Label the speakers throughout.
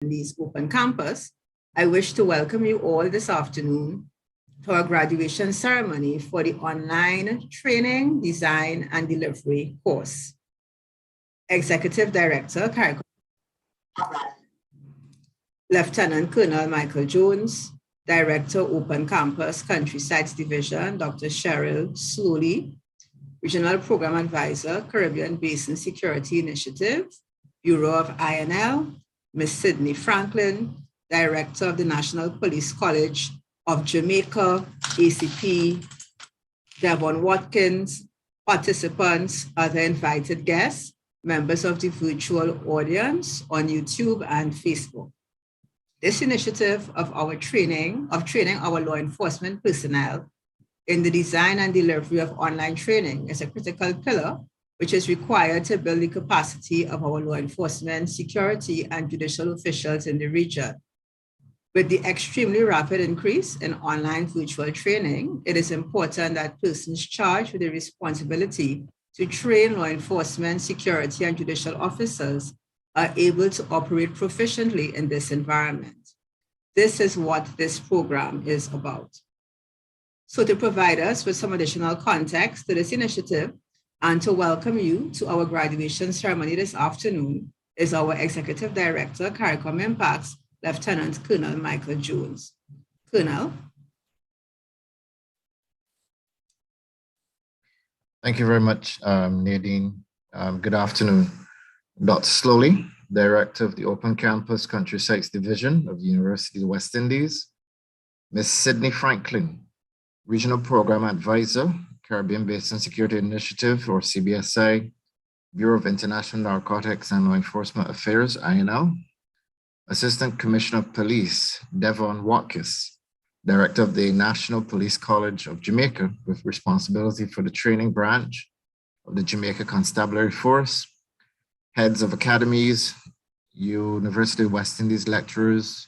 Speaker 1: Indies Open Campus, I wish to welcome you all this afternoon to our graduation ceremony for the online training, design, and delivery course. Executive Director, Lieutenant Colonel Michael Jones, Director, Open Campus Country Sites Division, Dr. Cheryl Slowly, Regional Program Advisor, Caribbean Basin Security Initiative, Bureau of INL, Ms. Sydney Franklin, Director of the National Police College of Jamaica, ACP, Devon Watkins, participants, other invited guests, members of the virtual audience on YouTube and Facebook. This initiative of training our law enforcement personnel in the design and delivery of online training is a critical pillar which is required to build the capacity of our law enforcement, security, and judicial officials in the region. With the extremely rapid increase in online virtual training, it is important that persons charged with the responsibility to train law enforcement, security, and judicial officers are able to operate proficiently in this environment. This is what this program is about. So to provide us with some additional context to this initiative and to welcome you to our graduation ceremony this afternoon is our Executive Director, CARICOM Impacts, Lieutenant Colonel Michael Jones. Colonel.
Speaker 2: Thank you very much, Nadine. Good afternoon. Dr. Slowly, Director of the Open Campus Country Sites Division of the University of the West Indies. Ms. Sydney Franklin, Regional Program Advisor, Caribbean Basin Security Initiative, or CBSI, Bureau of International Narcotics and Law Enforcement Affairs, INL. Assistant Commissioner of Police, Devon Watkins, Director of the National Police College of Jamaica, with responsibility for the training branch of the Jamaica Constabulary Force. Heads of academies, University of West Indies lecturers,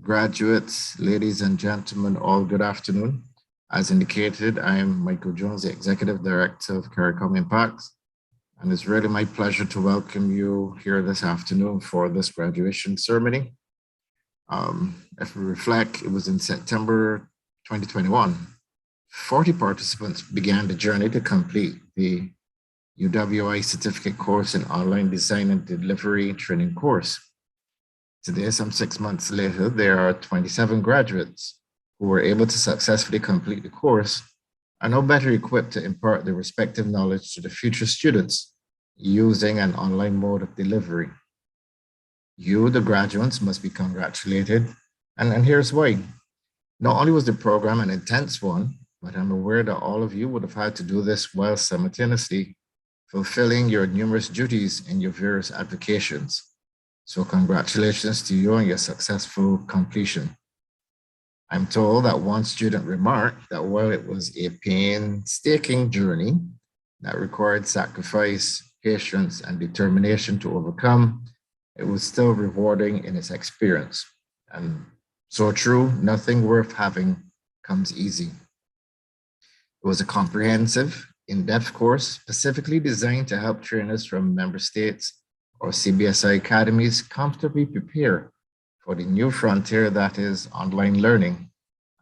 Speaker 2: graduates, ladies and gentlemen, all good afternoon. As indicated, I am Michael Jones, the Executive Director of CARICOM Impacts, and it's really my pleasure to welcome you here this afternoon for this graduation ceremony. If we reflect, it was in September 2021. 40 participants began the journey to complete the UWI certificate course in online design and delivery training course. Today, some 6 months later, there are 27 graduates who were able to successfully complete the course are now better equipped to impart their respective knowledge to the future students using an online mode of delivery. You, the graduates, must be congratulated, and here's why. Not only was the program an intense one, but I'm aware that all of you would have had to do this while simultaneously fulfilling your numerous duties in your various avocations. So congratulations to you on your successful completion. I'm told that one student remarked that while it was a painstaking journey that required sacrifice, patience, and determination to overcome, it was still rewarding in its experience. And so true, nothing worth having comes easy. It was a comprehensive, in-depth course specifically designed to help trainers from member states or CBSI academies comfortably prepare for the new frontier that is online learning.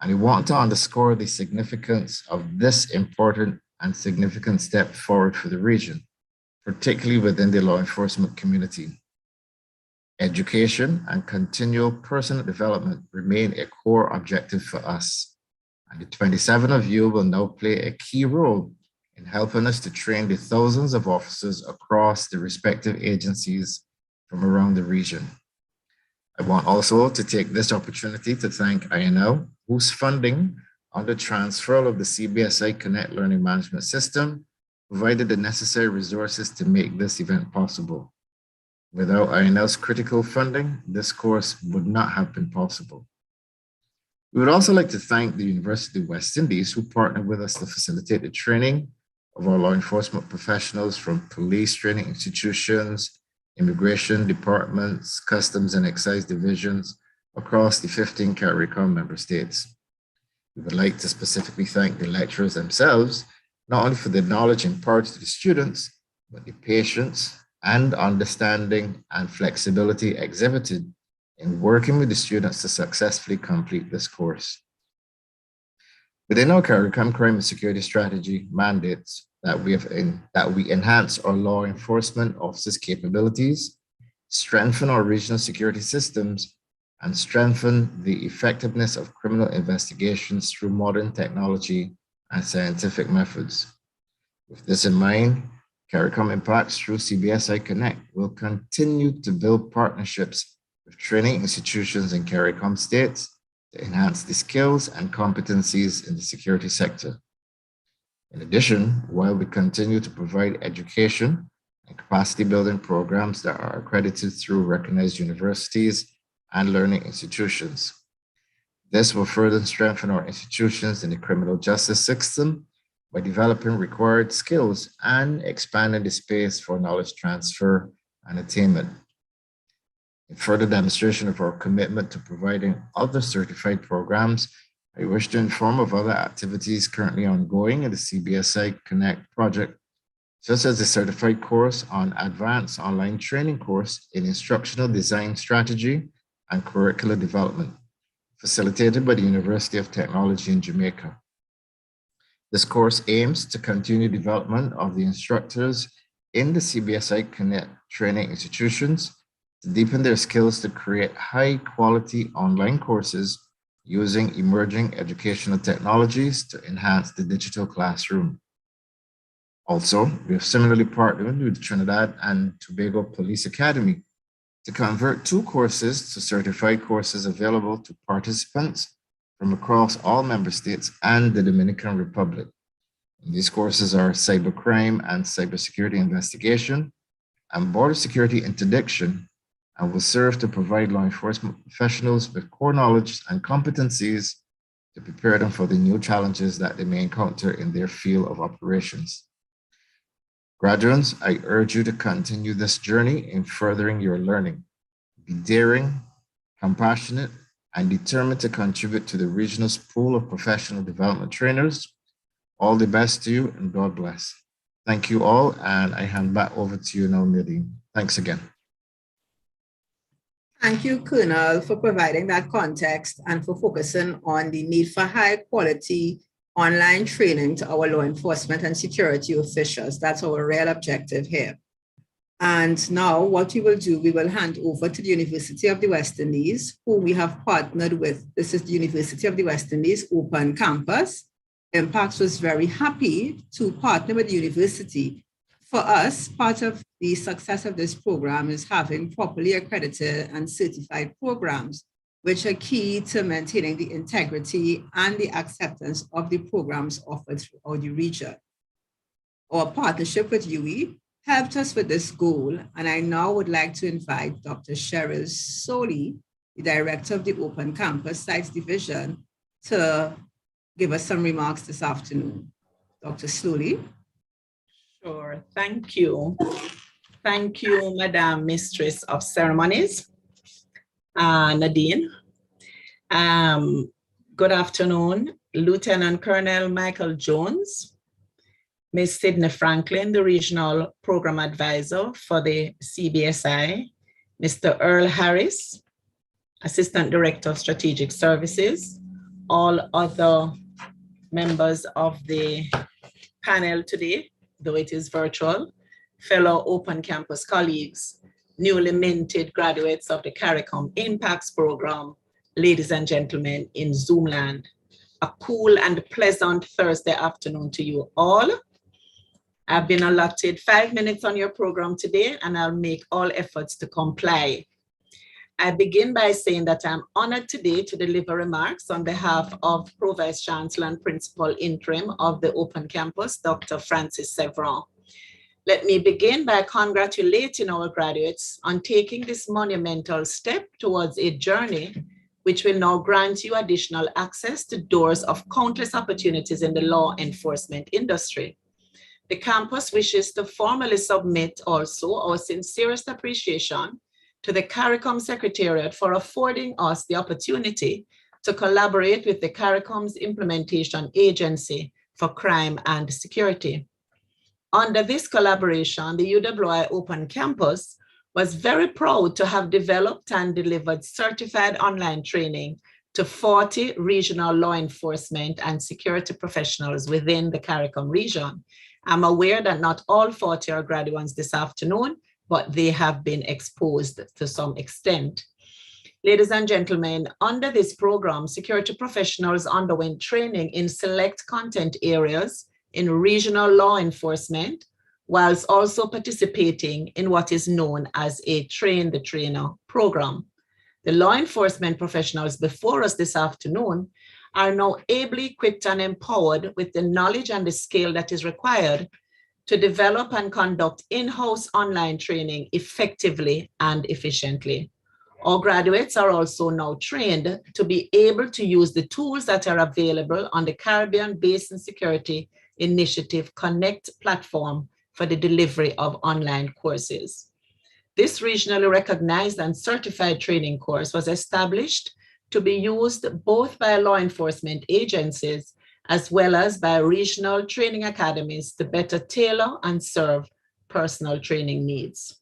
Speaker 2: And we want to underscore the significance of this important and significant step forward for the region, particularly within the law enforcement community. Education and continual personal development remain a core objective for us. And the 27 of you will now play a key role in helping us to train the thousands of officers across the respective agencies from around the region. I want also to take this opportunity to thank INL, whose funding on the transfer of the CBSI Connect Learning Management System provided the necessary resources to make this event possible. Without INL's critical funding, this course would not have been possible. We would also like to thank the University of West Indies, who partnered with us to facilitate the training of our law enforcement professionals from police training institutions, immigration departments, customs and excise divisions across the 15 CARICOM member states. We would like to specifically thank the lecturers themselves, not only for the knowledge imparted to the students, but the patience and understanding and flexibility exhibited in working with the students to successfully complete this course. Within our CARICOM crime and security strategy mandates that we enhance our law enforcement officers' capabilities, strengthen our regional security systems, and strengthen the effectiveness of criminal investigations through modern technology and scientific methods. With this in mind, CARICOM Impacts through CBSI Connect will continue to build partnerships with training institutions in CARICOM states to enhance the skills and competencies in the security sector. In addition, while we continue to provide education and capacity building programs that are accredited through recognized universities and learning institutions, this will further strengthen our institutions in the criminal justice system by developing required skills and expanding the space for knowledge transfer and attainment. In further demonstration of our commitment to providing other certified programs, I wish to inform of other activities currently ongoing in the CBSI Connect project, such as the certified course on advanced online training course in instructional design strategy and curricular development, facilitated by the University of Technology in Jamaica. This course aims to continue development of the instructors in the CBSI Connect training institutions to deepen their skills to create high-quality online courses using emerging educational technologies to enhance the digital classroom. Also, we have similarly partnered with Trinidad and Tobago Police Academy to convert 2 courses to certified courses available to participants from across all member states and the Dominican Republic. And these courses are cybercrime and cybersecurity investigation and border security interdiction, and will serve to provide law enforcement professionals with core knowledge and competencies to prepare them for the new challenges that they may encounter in their field of operations. Graduates, I urge you to continue this journey in furthering your learning. Be daring, compassionate, and determined to contribute to the regional's pool of professional development trainers. All the best to you, and God bless. Thank you all, and I hand back over to you now, Nadine. Thanks again.
Speaker 1: Thank you, Colonel, for providing that context and for focusing on the need for high quality online training to our law enforcement and security officials. That's our real objective here. And now what we will do, we will hand over to the University of the West Indies, who we have partnered with. This is the University of the West Indies Open Campus. Impacts was very happy to partner with the university. For us, part of the success of this program is having properly accredited and certified programs, which are key to maintaining the integrity and the acceptance of the programs offered throughout the region. Our partnership with UWI helped us with this goal, and I now would like to invite Dr. Cheryl Soley, the Director of the Open Campus Sites Division, to give us some remarks this afternoon. Dr. Soley.
Speaker 3: Sure, thank you. Thank you, Madam Mistress of Ceremonies, Nadine. Good afternoon, Lieutenant Colonel Michael Jones, Ms. Sydney Franklin, the Regional Program Advisor for the CBSI, Mr. Earl Harris, Assistant Director of Strategic Services, all other members of the panel today, though it is virtual, fellow Open Campus colleagues, newly minted graduates of the CARICOM Impacts Program, ladies and gentlemen in Zoom land. A cool and pleasant Thursday afternoon to you all. I've been allotted 5 minutes on your program today, and I'll make all efforts to comply. I begin by saying that I'm honored today to deliver remarks on behalf of Pro-Vice Chancellor and Principal Interim of the Open Campus, Dr. Francis Sevran. Let me begin by congratulating our graduates on taking this monumental step towards a journey which will now grant you additional access to doors of countless opportunities in the law enforcement industry. The campus wishes to formally submit also our sincerest appreciation to the CARICOM Secretariat for affording us the opportunity to collaborate with the CARICOM's Implementation Agency for Crime and Security. Under this collaboration, the UWI Open Campus was very proud to have developed and delivered certified online training to 40 regional law enforcement and security professionals within the CARICOM region. I'm aware that not all 40 are graduates this afternoon, but they have been exposed to some extent. Ladies and gentlemen, under this program, security professionals underwent training in select content areas in regional law enforcement, whilst also participating in what is known as a Train the Trainer program. The law enforcement professionals before us this afternoon are now ably equipped and empowered with the knowledge and the skill that is required to develop and conduct in-house online training effectively and efficiently. Our graduates are also now trained to be able to use the tools that are available on the Caribbean Basin Security Initiative Connect platform for the delivery of online courses. This regionally recognized and certified training course was established to be used both by law enforcement agencies as well as by regional training academies to better tailor and serve personal training needs.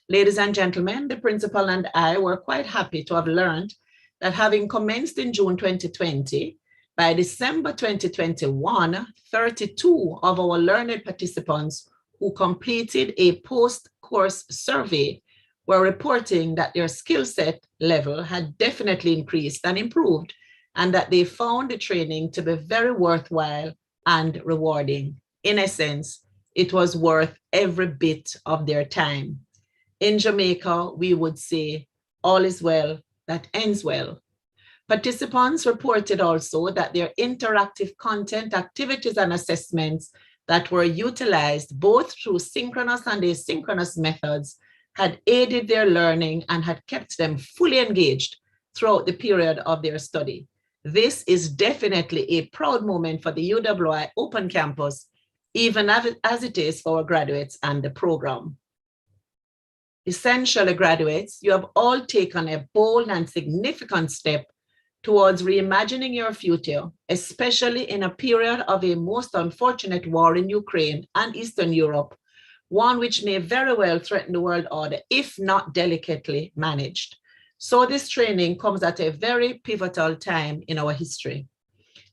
Speaker 3: Ladies and gentlemen, the principal and I were quite happy to have learned that having commenced in June 2020, by December 2021, 32 of our learned participants who completed a post-course survey were reporting that their skill set level had definitely increased and improved, and that they found the training to be very worthwhile and rewarding. In essence, it was worth every bit of their time. In Jamaica, we would say, all is well that ends well. Participants reported also that their interactive content, activities, and assessments that were utilized both through synchronous and asynchronous methods had aided their learning and had kept them fully engaged throughout the period of their study. This is definitely a proud moment for the UWI Open Campus, even as it is for our graduates and the program. Essentially, graduates, you have all taken a bold and significant step towards reimagining your future, especially in a period of a most unfortunate war in Ukraine and Eastern Europe, one which may very well threaten the world order if not delicately managed. So this training comes at a very pivotal time in our history.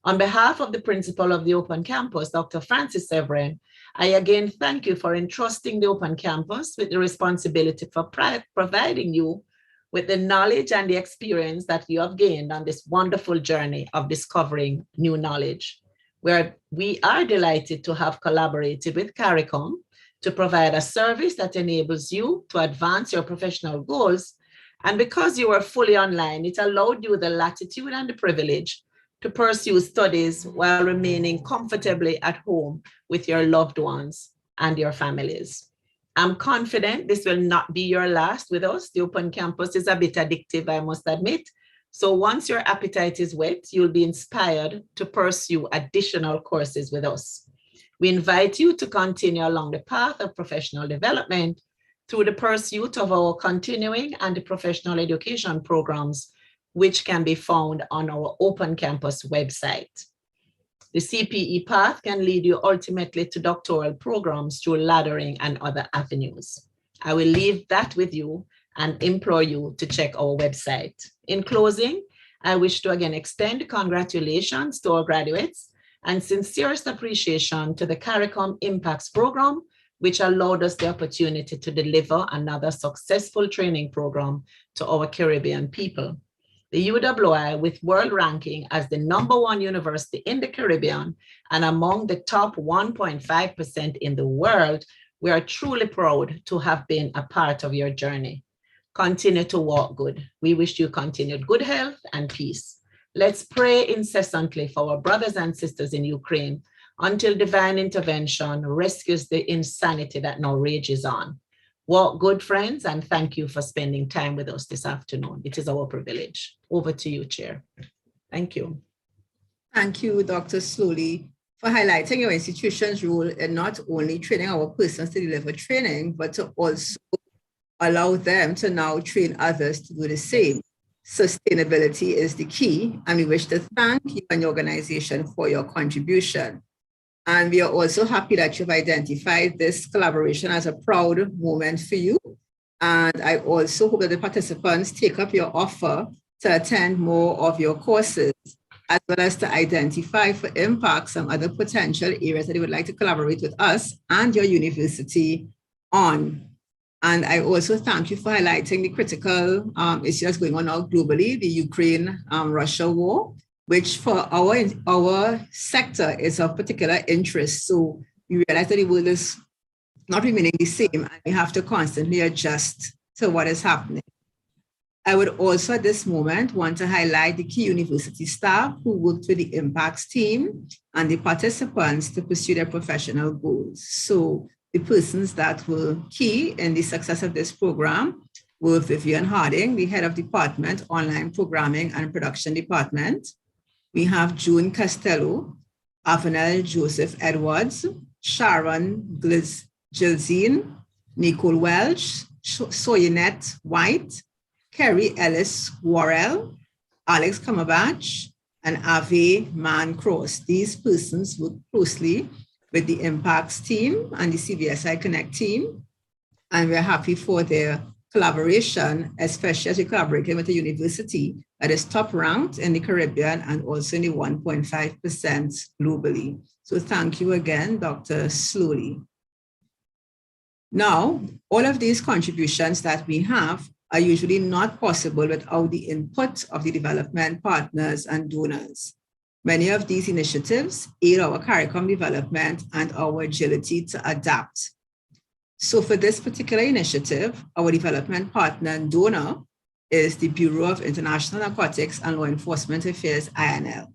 Speaker 3: On behalf of the principal of the Open Campus, Dr. Francis Severin, I again thank you for entrusting the Open Campus with the responsibility for providing you with the knowledge and the experience that you have gained on this wonderful journey of discovering new knowledge, where we are delighted to have collaborated with CARICOM to provide a service that enables you to advance your professional goals. And because you are fully online, it allowed you the latitude and the privilege to pursue studies while remaining comfortably at home with your loved ones and your families. I'm confident this will not be your last with us. The Open Campus is a bit addictive, I must admit. So once your appetite is whet, you'll be inspired to pursue additional courses with us. We invite you to continue along the path of professional development through the pursuit of our continuing and the professional education programs, which can be found on our Open Campus website. The CPE path can lead you ultimately to doctoral programs through laddering and other avenues. I will leave that with you and implore you to check our website. In closing, I wish to again extend congratulations to our graduates and sincerest appreciation to the CARICOM Impacts program, which allowed us the opportunity to deliver another successful training program to our Caribbean people. The UWI, with world ranking as the #1 university in the Caribbean and among the top 1.5% in the world, we are truly proud to have been a part of your journey. Continue to walk good. We wish you continued good health and peace. Let's pray incessantly for our brothers and sisters in Ukraine until divine intervention rescues the insanity that now rages on. Walk good, friends, and thank you for spending time with us this afternoon. It is our privilege. Over to you, Chair. Thank you.
Speaker 1: Thank you, Dr. Slowly, for highlighting your institution's role in not only training our persons to deliver training, but to also allow them to now train others to do the same. Sustainability is the key, and we wish to thank you and your organization for your contribution. And we are also happy that you've identified this collaboration as a proud moment for you. And I also hope that the participants take up your offer to attend more of your courses, as well as to identify for impact some other potential areas that they would like to collaborate with us and your university on. And I also thank you for highlighting the critical issues going on now globally, the Ukraine-Russia war, which for our sector is of particular interest. So we realize that the world is not remaining the same, and we have to constantly adjust to what is happening. I would also at this moment want to highlight the key university staff who worked with the Impacts team and the participants to pursue their professional goals. So the persons that were key in the success of this program were Vivian Harding, the head of department, online programming and production department. We have June Costello, Avanel Joseph Edwards, Sharon Gilzine, Nicole Welch, Soyinette White, Kerry Ellis Worrell, Alex Cumberbatch, and Ave Man Cross. These persons work closely with the Impacts team and the CBSI Connect team, and we're happy for their collaboration, especially as we collaborated with a university that is top ranked in the Caribbean and also in the 1.5% globally. So thank you again, Dr. Slowly. Now, all of these contributions that we have are usually not possible without the input of the development partners and donors. Many of these initiatives aid our CARICOM development and our agility to adapt. So for this particular initiative, our development partner and donor is the Bureau of International Narcotics and Law Enforcement Affairs, INL.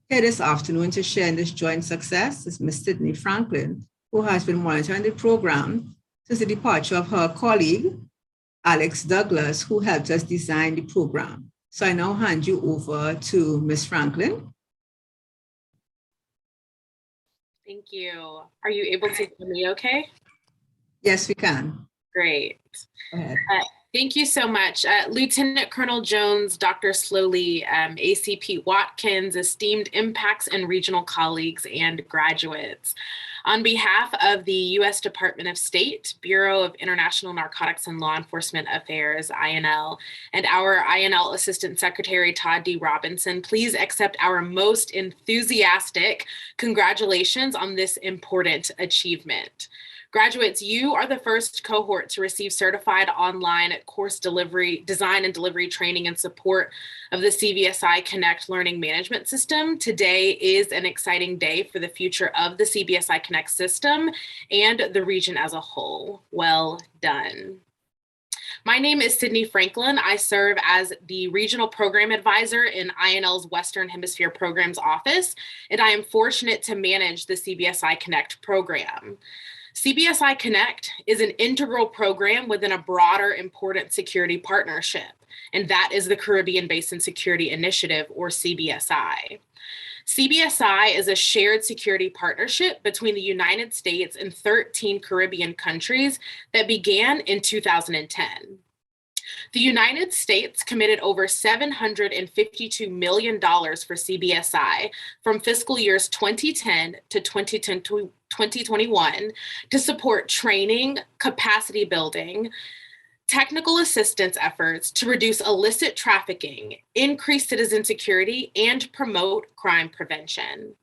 Speaker 1: Here this afternoon to share in this joint success is Ms. Sydney Franklin, who has been monitoring the program since the departure of her colleague, Alex Douglas, who helped us design the program. So I now hand you over to Ms. Franklin.
Speaker 4: Thank you. Are you able to hear me okay?
Speaker 1: Yes, we can.
Speaker 4: Great.
Speaker 1: Go ahead.
Speaker 4: Thank you so much. Lieutenant Colonel Jones, Dr. Slowly, ACP Watkins, esteemed Impacts and regional colleagues and graduates. On behalf of the U.S. Department of State, Bureau of International Narcotics and Law Enforcement Affairs, INL, and our INL Assistant Secretary, Todd D. Robinson, please accept our most enthusiastic congratulations on this important achievement. Graduates, you are the first cohort to receive certified online course delivery, design and delivery training and support of the CBSI Connect Learning Management System. Today is an exciting day for the future of the CBSI Connect system and the region as a whole. Well done. My name is Sydney Franklin. I serve as the Regional Program Advisor in INL's Western Hemisphere Programs Office, and I am fortunate to manage the CBSI Connect program. CBSI Connect is an integral program within a broader important security partnership, and that is the Caribbean Basin Security Initiative, or CBSI. CBSI is a shared security partnership between the United States and 13 Caribbean countries that began in 2010. The United States committed over $752 million for CBSI from fiscal years 2010 to 2021 to support training, capacity building, technical assistance efforts to reduce illicit trafficking, increase citizen security, and promote crime prevention.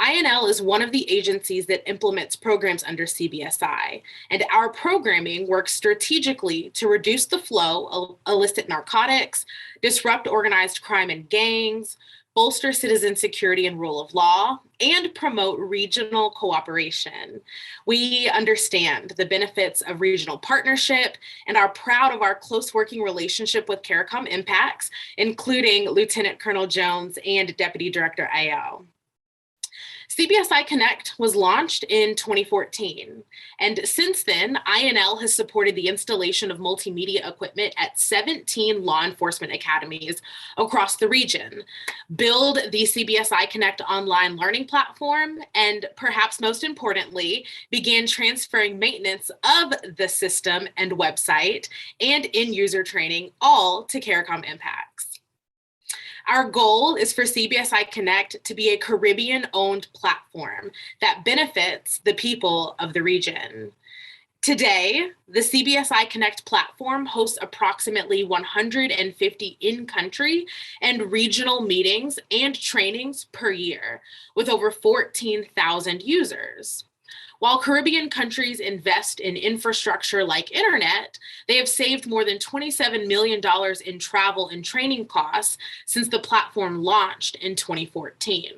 Speaker 4: INL is one of the agencies that implements programs under CBSI, and our programming works strategically to reduce the flow of illicit narcotics, disrupt organized crime and gangs, bolster citizen security and rule of law, and promote regional cooperation. We understand the benefits of regional partnership and are proud of our close working relationship with CARICOM Impacts, including Lieutenant Colonel Jones and Deputy Director Ayo. CBSI Connect was launched in 2014, and since then, INL has supported the installation of multimedia equipment at 17 law enforcement academies across the region, build the CBSI Connect online learning platform, and perhaps most importantly, began transferring maintenance of the system and website and in-user training all to CARICOM Impacts. Our goal is for CBSI Connect to be a Caribbean-owned platform that benefits the people of the region. Today, the CBSI Connect platform hosts approximately 150 in-country and regional meetings and trainings per year, with over 14,000 users. While Caribbean countries invest in infrastructure like internet, they have saved more than $27 million in travel and training costs since the platform launched in 2014.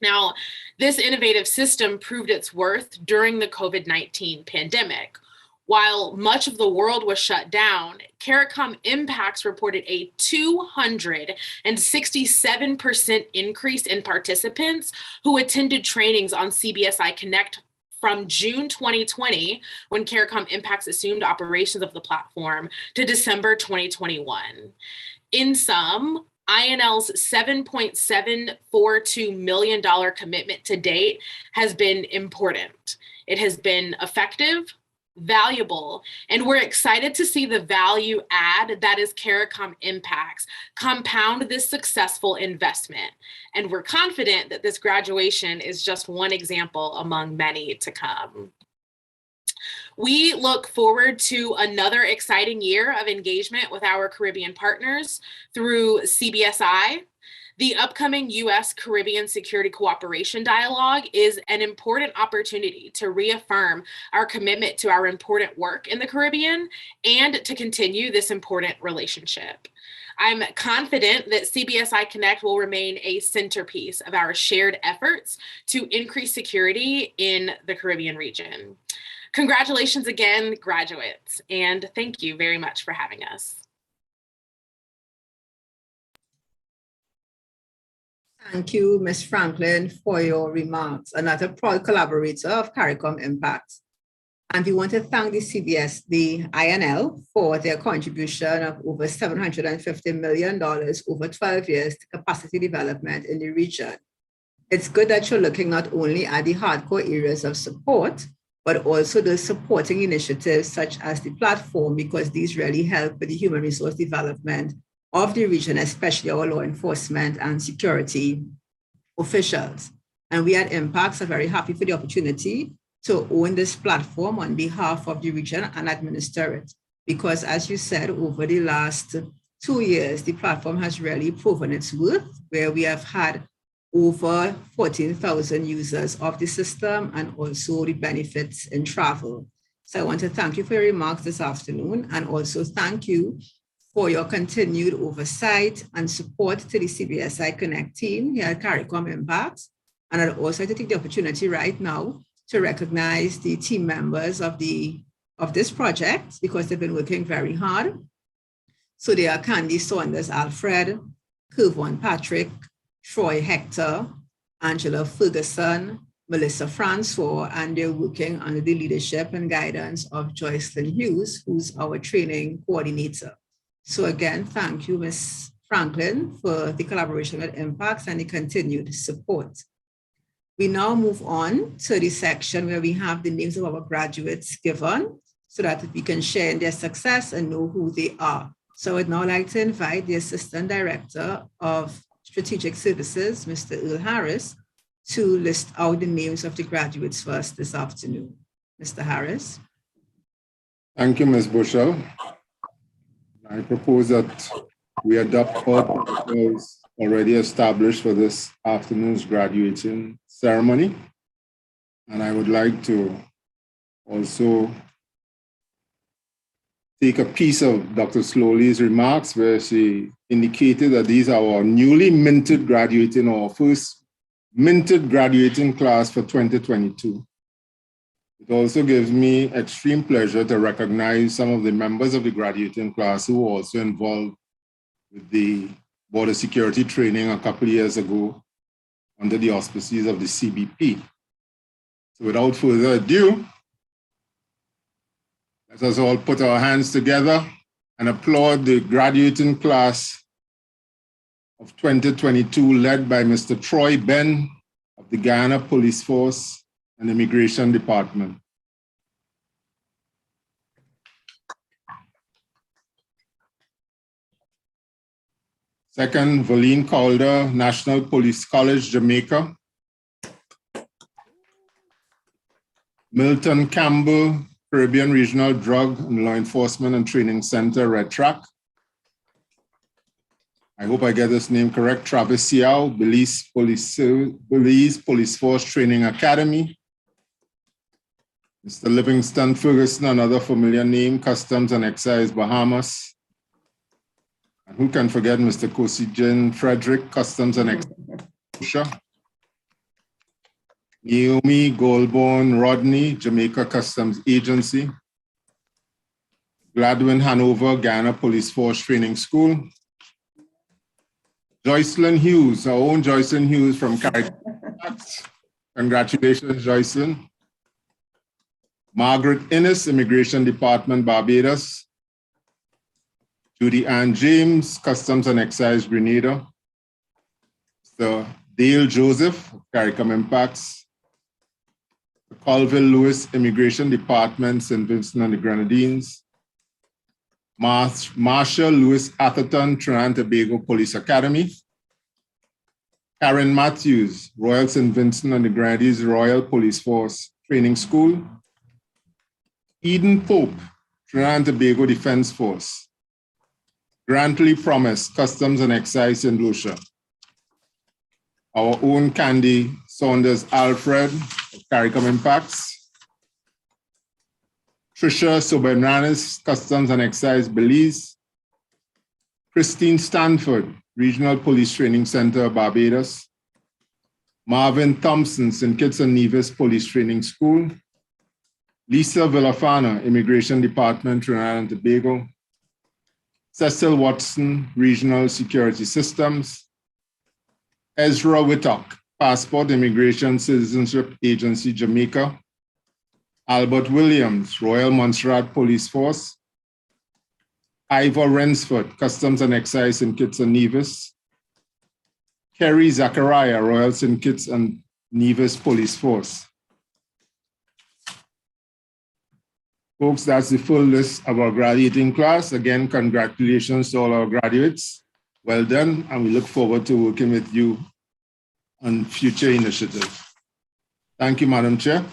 Speaker 4: Now, this innovative system proved its worth during the COVID-19 pandemic. While much of the world was shut down, CARICOM Impacts reported a 267% increase in participants who attended trainings on CBSI Connect from June 2020, when CARICOM Impacts assumed operations of the platform, to December 2021. In sum, INL's $7.742 million commitment to date has been important. It has been effective, valuable, and we're excited to see the value add that is CARICOM Impacts compound this successful investment. And we're confident that this graduation is just one example among many to come. We look forward to another exciting year of engagement with our Caribbean partners through CBSI. The upcoming U.S. Caribbean Security Cooperation Dialogue is an important opportunity to reaffirm our commitment to our important work in the Caribbean and to continue this important relationship. I'm confident that CBSI Connect will remain a centerpiece of our shared efforts to increase security in the Caribbean region. Congratulations again, graduates, and thank you very much for having us.
Speaker 1: Thank you, Ms. Franklin, for your remarks. Another proud collaborator of CARICOM Impacts. And we want to thank the INL, for their contribution of over $750 million over 12 years to capacity development in the region. It's good that you're looking not only at the hardcore areas of support, but also the supporting initiatives such as the platform, because these really help with the human resource development of the region, especially our law enforcement and security officials. And we at Impacts are very happy for the opportunity to own this platform on behalf of the region and administer it. Because as you said, over the last 2 years, the platform has really proven its worth, where we have had over 14,000 users of the system and also the benefits in travel. So I want to thank you for your remarks this afternoon, and also thank you for your continued oversight and support to the CBSI Connect team here at CARICOM Impacts. And I'd also like to take the opportunity right now to recognize the team members of this project, because they've been working very hard. So they are Candy Saunders Alfred, Kervon Patrick, Troy Hector, Angela Ferguson, Melissa Francois, and they're working under the leadership and guidance of Joycelyn Hughes, who's our training coordinator. So again, thank you, Ms. Franklin, for the collaboration with Impacts and the continued support. We now move on to the section where we have the names of our graduates given so that we can share in their success and know who they are. So I would now like to invite the Assistant Director of Strategic Services, Mr. Earl Harris, to list out the names of the graduates for us this afternoon. Mr. Harris.
Speaker 5: Thank you, Ms. Bushell. I propose that we adopt all protocols already established for this afternoon's graduation ceremony. And I would like to also take a piece of Dr. Slowly's remarks, where she indicated that these are our newly minted graduating, or first minted graduating class for 2022. It also gives me extreme pleasure to recognize some of the members of the graduating class who were also involved with the border security training a couple of years ago under the auspices of the CBP. So without further ado, let us all put our hands together and applaud the graduating class of 2022, led by Mr. Troy Ben of the Guyana Police Force and Immigration Department. Second, Valine Calder, National Police College, Jamaica. Milton Campbell, Caribbean Regional Drug and Law Enforcement and Training Center, Red Track. I hope I get this name correct. Travis Siao, Belize Police Force Training Academy. Mr. Livingston Ferguson, another familiar name, Customs and Excise, Bahamas. And who can forget Mr. Kosijin Frederick, Customs and Excise. Naomi Goldborn Rodney, Jamaica Customs Agency. Gladwin Hanover, Ghana Police Force Training School. Joycelyn Hughes, our own Joycelyn Hughes from Carrick. Congratulations, Joycelyn. Margaret Innes, Immigration Department, Barbados. Judy Ann James, Customs and Excise, Grenada. Mr. Dale Joseph, CARICOM Impacts. Colville Lewis, Immigration Department, St. Vincent and the Grenadines. Marshall Lewis Atherton, Trinidad and Tobago Police Academy. Karen Matthews, Royal St. Vincent and the Grenadines Royal Police Force Training School. Eden Pope, Trinidad and Tobago Defense Force. Grantley Promise, Customs and Excise in Lucia. Our own Candy Saunders Alfred, CARICOM Impacts. Tricia Sobernanis, Customs and Excise, Belize. Christine Stanford, Regional Police Training Center, Barbados. Marvin Thompson, St. Kitts and Nevis Police Training School. Lisa Villafana, Immigration Department, Trinidad and Tobago. Cecil Watson, Regional Security Systems. Ezra Whittock, Passport, Immigration, Citizenship Agency, Jamaica. Albert Williams, Royal Montserrat Police Force. Ivor Rensford, Customs and Excise in Kitts and Nevis. Kerry Zachariah, Royal St. Kitts and Nevis Police Force. Folks, that's the full list of our graduating class. Again, congratulations to all our graduates. Well done, and we look forward to working with you on future initiatives. Thank you, Madam Chair.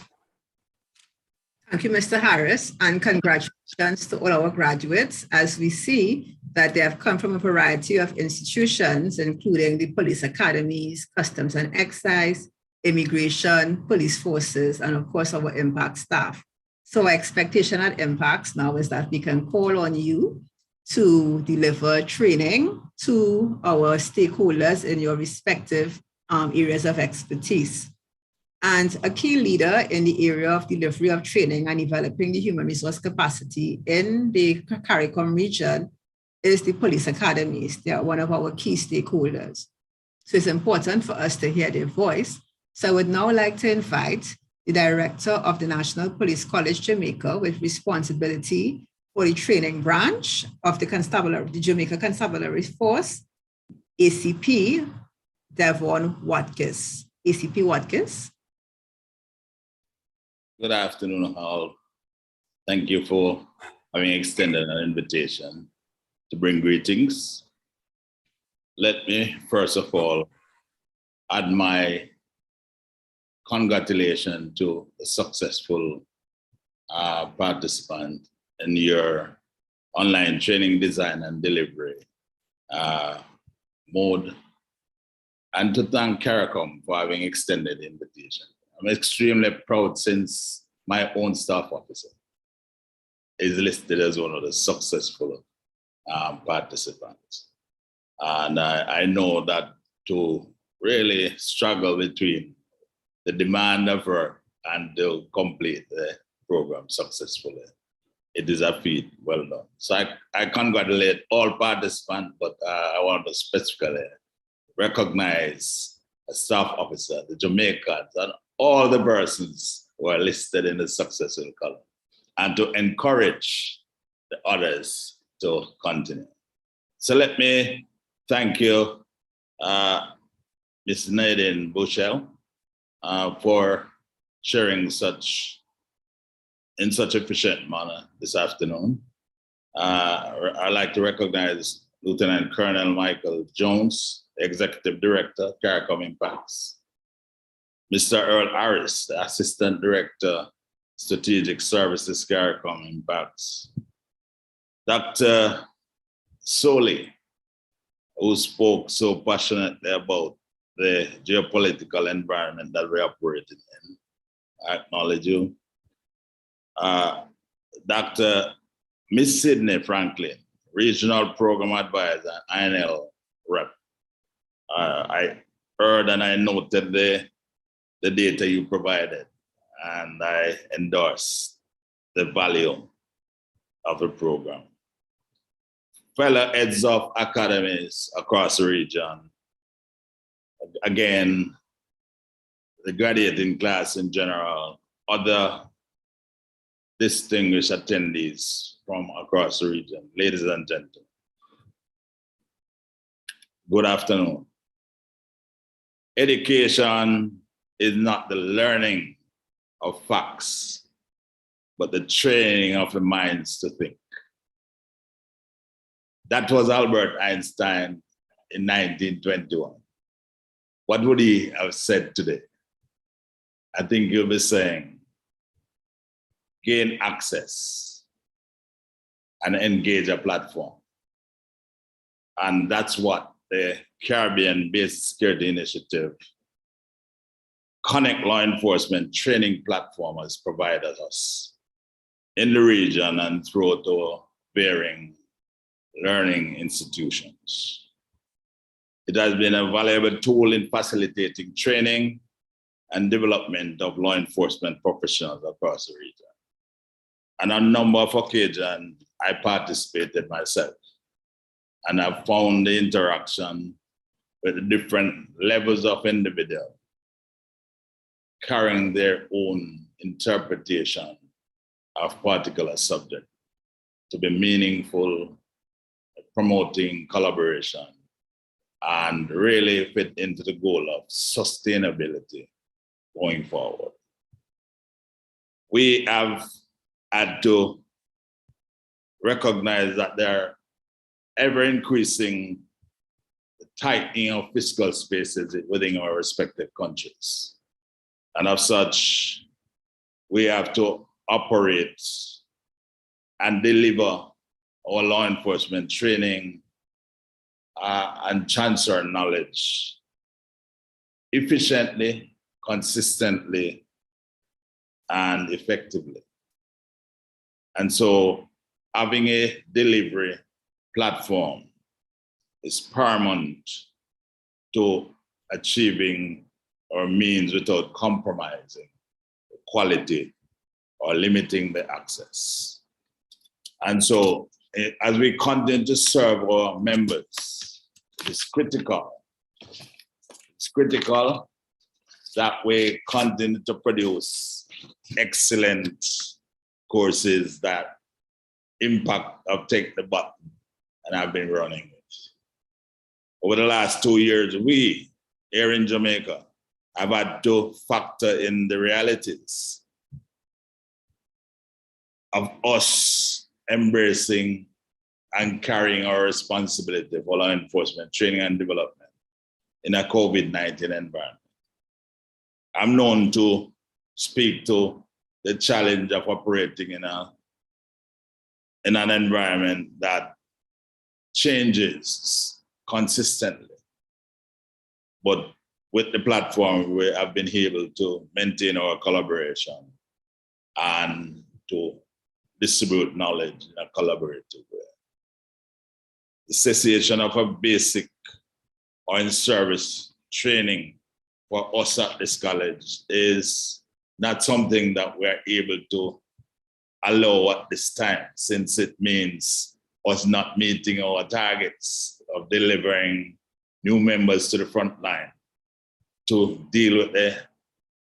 Speaker 1: Thank you, Mr. Harris, and congratulations to all our graduates, as we see that they have come from a variety of institutions, including the police academies, customs and excise, immigration, police forces, and of course, our impact staff. So our expectation at Impacts now is that we can call on you to deliver training to our stakeholders in your respective areas of expertise. And a key leader in the area of delivery of training and developing the human resource capacity in the CARICOM region is the police academies. They are one of our key stakeholders. So it's important for us to hear their voice. So I would now like to invite the director of the National Police College Jamaica with responsibility for the training branch of the Jamaica Constabulary Force, ACP Devon Watkins. ACP Watkins.
Speaker 6: Good afternoon, all. Thank you for having extended an invitation to bring greetings. Let me, first of all, add my congratulations to a successful participant in your online training design and delivery mode, and to thank CARICOM for having extended the invitation. I'm extremely proud since my own staff officer is listed as one of the successful participants. And I know that to really struggle between the demand of work and to complete the program successfully, it is a feat well done. So I congratulate all participants, but I want to specifically recognize a staff officer, the Jamaicans, and all the persons who are listed in the successful column, and to encourage the others to continue. So let me thank you, Ms. Nadine Bushell, for sharing in such efficient manner this afternoon. I'd like to recognize Lieutenant Colonel Michael Jones, Executive Director, CARICOM Impacts. Mr. Earl Harris, the Assistant Director, Strategic Services CARICOM impacts. Dr. Soley, who spoke so passionately about the geopolitical environment that we're operating in. I acknowledge you. Dr. Miss Sydney Franklin, Regional Program Advisor, INL Rep. I heard and I noted the data you provided, and I endorse the value of the program. Fellow heads of academies across the region, again, the graduating class in general, other distinguished attendees from across the region, ladies and gentlemen, good afternoon. Education is not the learning of facts, but the training of the minds to think. That was Albert Einstein in 1921. What would he have said today? I think he'll be saying, gain access and engage a platform. And that's what the Caribbean-based security initiative, Connect Law Enforcement Training Platform has provided us in the region and throughout our varying learning institutions. It has been a valuable tool in facilitating training and development of law enforcement professionals across the region. And on a number of occasions, I participated myself, and I've found the interaction with the different levels of individuals carrying their own interpretation of particular subject to be meaningful, promoting collaboration, and really fit into the goal of sustainability going forward. We have had to recognize that there are ever-increasing tightening of fiscal spaces within our respective countries. And as such, we have to operate and deliver our law enforcement training and transfer knowledge efficiently, consistently, and effectively. And so having a delivery platform is paramount to achieving our means without compromising the quality or limiting the access. And so as we continue to serve our members, it's critical. It's critical that we continue to produce excellent courses that impact of take the button and have been running it. Over the last 2 years, we here in Jamaica have had to factor in the realities of us embracing and carrying our responsibility for law enforcement training and development in a COVID-19 environment. I'm known to speak to the challenge of operating in an environment that changes consistently. But with the platform, we have been able to maintain our collaboration and to distribute knowledge in a collaborative way. The cessation of a basic or in-service training for us at this college is not something that we're able to allow at this time, since it means us not meeting our targets of delivering new members to the front line to deal with the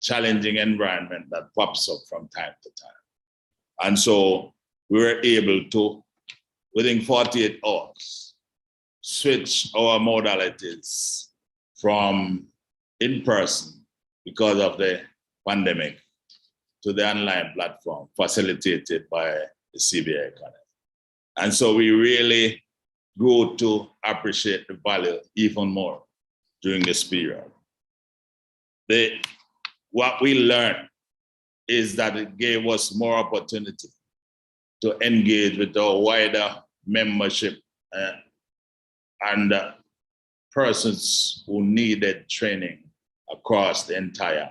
Speaker 6: challenging environment that pops up from time to time. And so we were able to, within 48 hours, switch our modalities from in-person because of the pandemic to the online platform facilitated by the CBI Connect. And so we really grew to appreciate the value even more during this period. What we learned is that it gave us more opportunity to engage with our wider membership and persons who needed training across the entire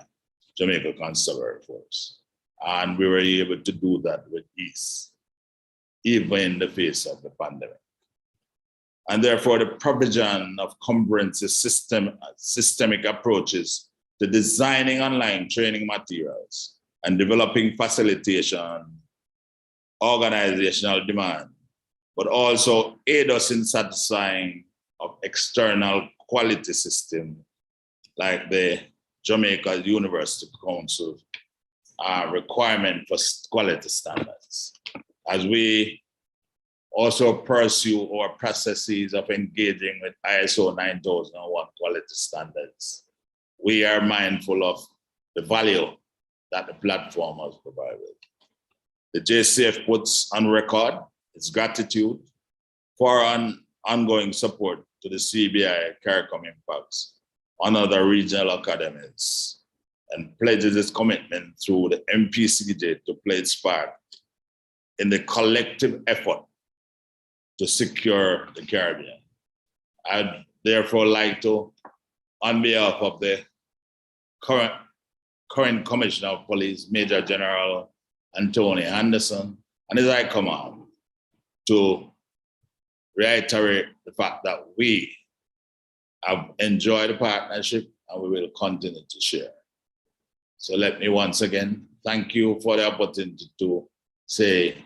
Speaker 6: Jamaica Constabulary Force. And we were able to do that with ease, even in the face of the pandemic. And therefore, the provision of comprehensive systemic approaches to designing online training materials and developing facilitation, organizational demand, but also aid us in satisfying of external quality system like the Jamaica University Council requirement for quality standards. As we also pursue our processes of engaging with ISO 9001 quality standards, we are mindful of the value that the platform has provided. The JCF puts on record its gratitude for an ongoing support to the CBI CARICOM impacts on other regional academies and pledges its commitment through the MPCJ to play its part in the collective effort to secure the Caribbean. I'd therefore like to, on behalf of the current Commissioner of Police, Major General Anthony Anderson, and his High Command, to reiterate the fact that we have enjoyed the partnership and we will continue to share. So let me once again thank you for the opportunity to say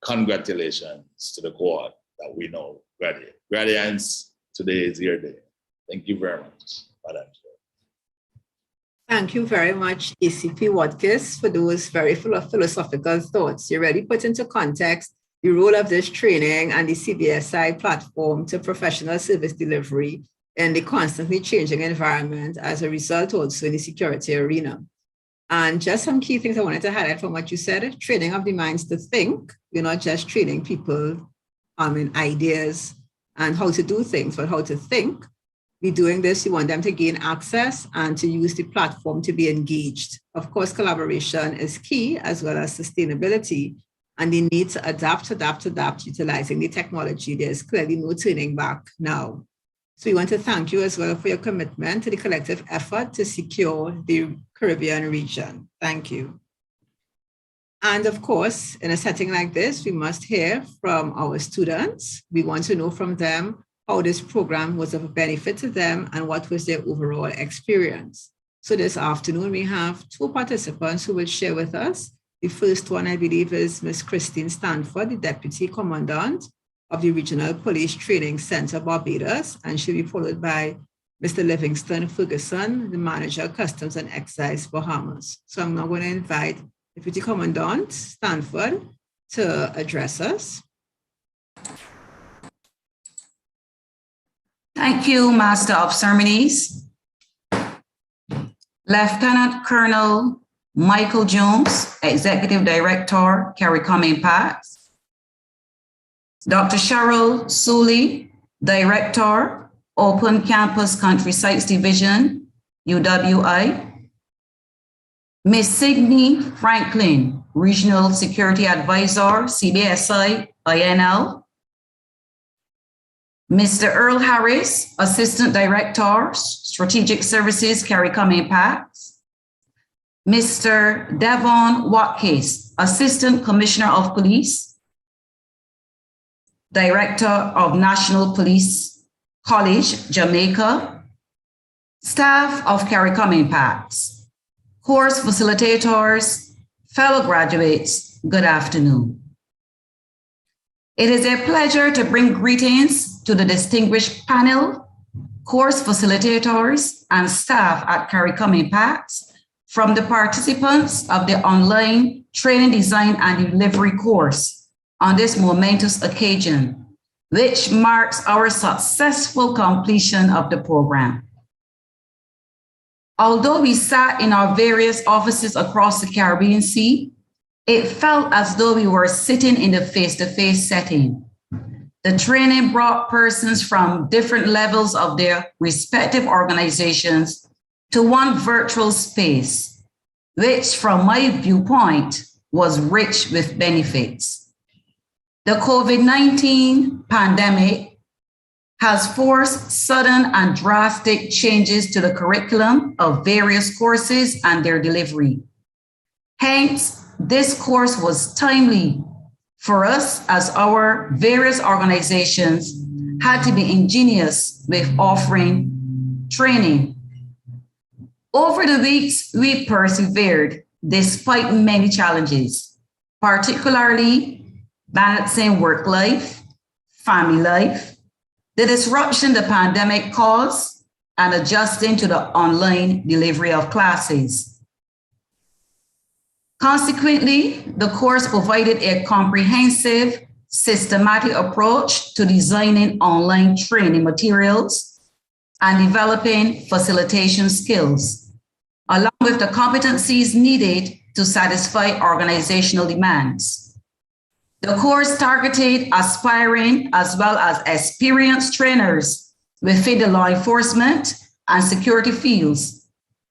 Speaker 6: congratulations to the cohort that we know graduate. Graduates, today is your day. Thank you very much, Madam Chair.
Speaker 1: Thank you very much, ACP Watkins, for those very philosophical thoughts. You really put into context the role of this training and the CBSI platform to professional service delivery in the constantly changing environment, as a result also in the security arena. And just some key things I wanted to highlight from what you said: training of the minds to think. You're not just training people in ideas and how to do things, but how to think. Be doing this, you want them to gain access and to use the platform to be engaged. Of course, collaboration is key, as well as sustainability, and the need to adapt, utilizing the technology. There's clearly no turning back now. So we want to thank you as well for your commitment to the collective effort to secure the Caribbean region. Thank you. And of course, in a setting like this, we must hear from our students. We want to know from them how this program was of a benefit to them and what was their overall experience. So this afternoon, we have two participants who will share with us. The first one, I believe, is Ms. Christine Stanford, the Deputy Commandant of the Regional Police Training Center, Barbados, and she'll be followed by Mr. Livingston Ferguson, the Manager, Customs and Excise, Bahamas. So I'm now going to invite Deputy Commandant Stanford to address us.
Speaker 7: Thank you, Master of Ceremonies. Lieutenant Colonel Michael Jones, Executive Director, CARICOM Impacts. Dr. Cheryl Sully, Director, Open Campus Country Sites Division, UWI. Ms. Sydney Franklin, Regional Security Advisor, CBSI, INL. Mr. Earl Harris, Assistant Director, Strategic Services, CARICOM Impacts. Mr. Devon Watkins, Assistant Commissioner of Police, Director of National Police College, Jamaica. Staff of CARICOM Impacts, course facilitators, fellow graduates, good afternoon. It is a pleasure to bring greetings to the distinguished panel, course facilitators, and staff at CARICOM Impacts from the participants of the online training design and delivery course on this momentous occasion, which marks our successful completion of the program. Although we sat in our various offices across the Caribbean Sea, it felt as though we were sitting in the face-to-face setting. The training brought persons from different levels of their respective organizations to one virtual space, which from my viewpoint was rich with benefits. The COVID-19 pandemic has forced sudden and drastic changes to the curriculum of various courses and their delivery. Hence, this course was timely for us as our various organizations had to be ingenious with offering training. Over the weeks, we persevered despite many challenges, particularly balancing work life, family life, the disruption the pandemic caused, and adjusting to the online delivery of classes. Consequently, the course provided a comprehensive, systematic approach to designing online training materials and developing facilitation skills, along with the competencies needed to satisfy organizational demands. The course targeted aspiring as well as experienced trainers within the law enforcement and security fields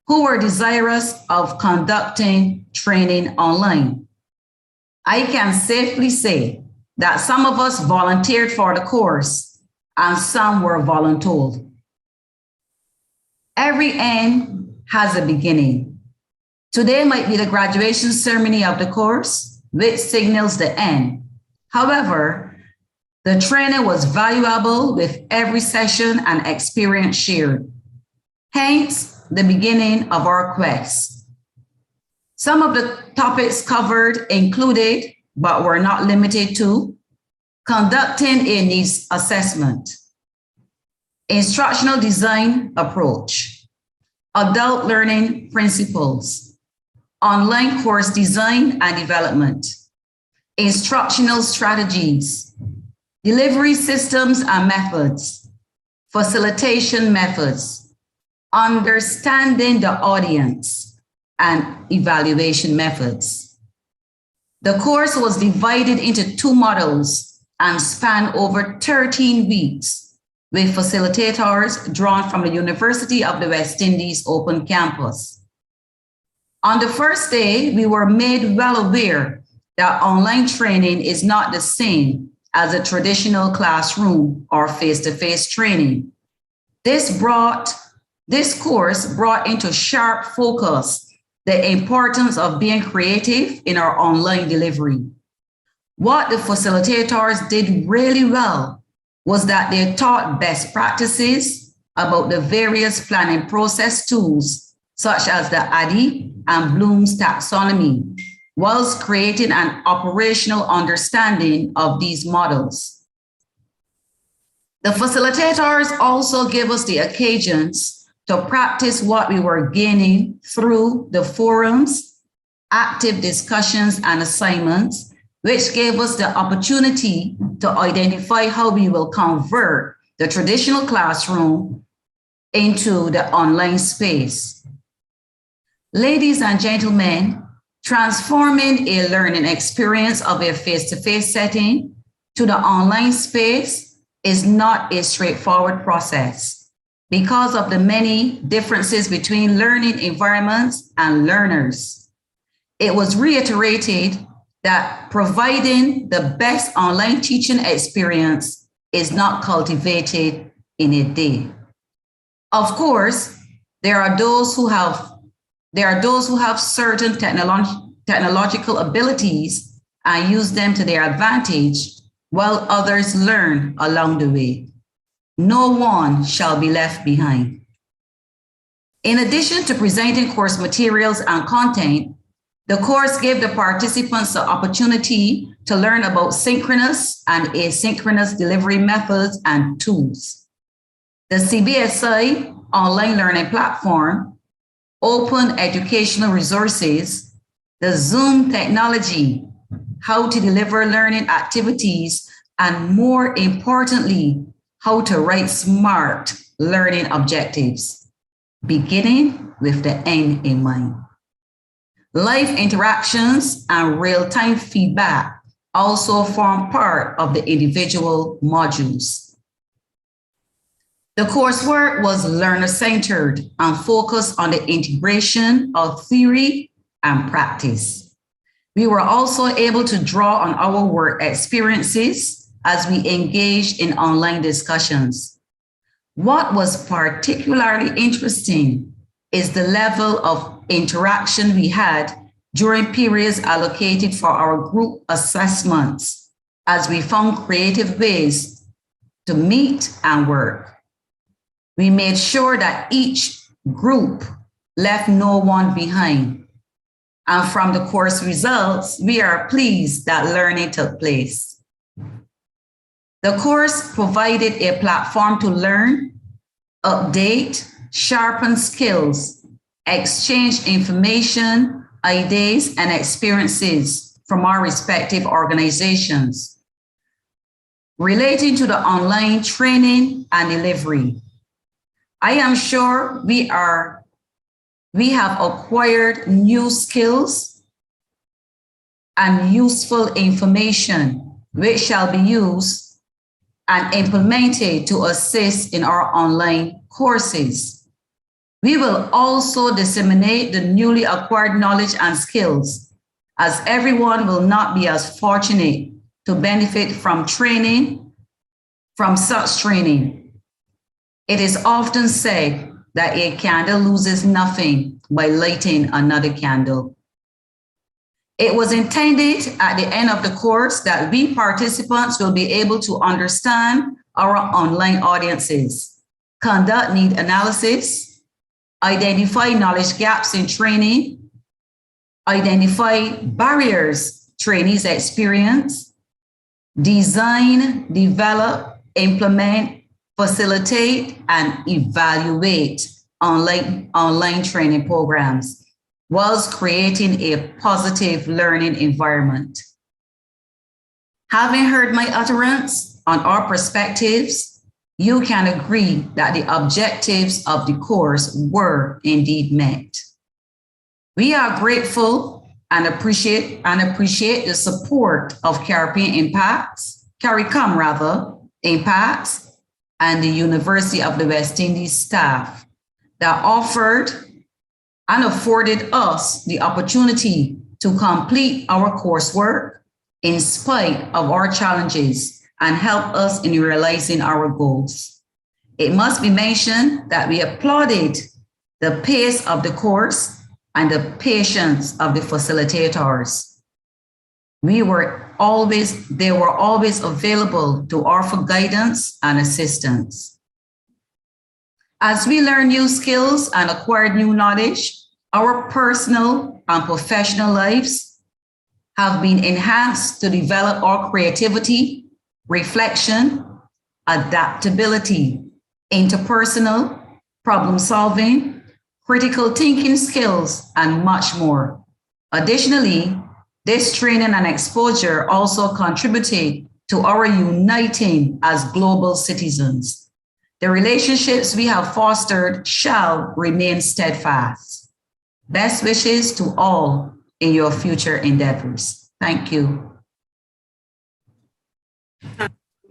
Speaker 7: who were desirous of conducting training online. I can safely say that some of us volunteered for the course and some were voluntold. Every end has a beginning. Today might be the graduation ceremony of the course, which signals the end. However, the training was valuable with every session and experience shared. Hence, the beginning of our quest. Some of the topics covered included, but were not limited to, conducting a needs assessment, instructional design approach, adult learning principles, online course design and development, instructional strategies, delivery systems and methods, facilitation methods, understanding the audience, and evaluation methods. The course was divided into 2 modules and spanned over 13 weeks, with facilitators drawn from the University of the West Indies Open Campus. On the first day, we were made well aware that online training is not the same as a traditional classroom or face-to-face training. This course brought into sharp focus the importance of being creative in our online delivery. What the facilitators did really well was that they taught best practices about the various planning process tools, such as the ADDIE and Bloom's taxonomy, whilst creating an operational understanding of these models. The facilitators also gave us the occasions to practice what we were gaining through the forums, active discussions, and assignments, which gave us the opportunity to identify how we will convert the traditional classroom into the online space. Ladies and gentlemen, transforming a learning experience of a face-to-face setting to the online space is not a straightforward process because of the many differences between learning environments and learners. It was reiterated that providing the best online teaching experience is not cultivated in a day. Of course, there are those who have certain technological abilities and use them to their advantage, while others learn along the way. No one shall be left behind. In addition to presenting course materials and content, the course gave the participants the opportunity to learn about synchronous and asynchronous delivery methods and tools. The CBSI online learning platform, open educational resources, the Zoom technology, how to deliver learning activities, and more importantly, how to write smart learning objectives, beginning with the end in mind. Live interactions and real-time feedback also form part of the individual modules. The coursework was learner-centered and focused on the integration of theory and practice. We were also able to draw on our work experiences as we engaged in online discussions. What was particularly interesting is the level of interaction we had during periods allocated for our group assessments as we found creative ways to meet and work. We made sure that each group left no one behind. And from the course results, we are pleased that learning took place. The course provided a platform to learn, update, sharpen skills, exchange information, ideas, and experiences from our respective organizations relating to the online training and delivery. I am sure we have acquired new skills and useful information which shall be used and implemented to assist in our online courses. We will also disseminate the newly acquired knowledge and skills, as everyone will not be as fortunate to benefit from such training. It is often said that a candle loses nothing by lighting another candle. It was intended at the end of the course that we participants will be able to understand our online audiences, conduct need analysis, identify knowledge gaps in training, identify barriers trainees experience, design, develop, implement, facilitate, and evaluate online training programs, whilst creating a positive learning environment. Having heard my utterance on our perspectives, you can agree that the objectives of the course were indeed met. We are grateful and appreciate the support of CARICOM Impacts, and the University of the West Indies staff that offered and afforded us the opportunity to complete our coursework in spite of our challenges and help us in realizing our goals. It must be mentioned that we applauded the pace of the course and the patience of the facilitators. They were always available to offer guidance and assistance. As we learn new skills and acquire new knowledge, our personal and professional lives have been enhanced to develop our creativity, reflection, adaptability, interpersonal, problem solving, critical thinking skills, and much more. Additionally, this training and exposure also contributed to our uniting as global citizens. The relationships we have fostered shall remain steadfast. Best wishes to all in your future endeavors. Thank you.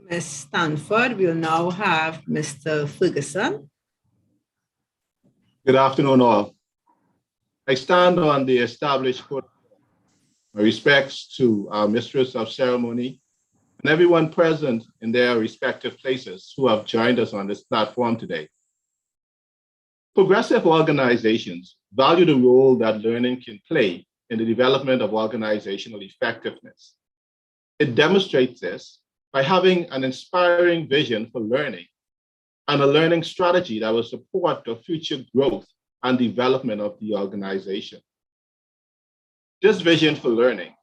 Speaker 1: Ms. Stanford, we'll now have Mr. Ferguson.
Speaker 8: Good afternoon, all. I stand on the established code. My respects to our Mistress of Ceremony and everyone present in their respective places who have joined us on this platform today. Progressive organizations value the role that learning can play in the development of organizational effectiveness. It demonstrates this by having an inspiring vision for learning and a learning strategy that will support the future growth and development of the organization. This vision for learning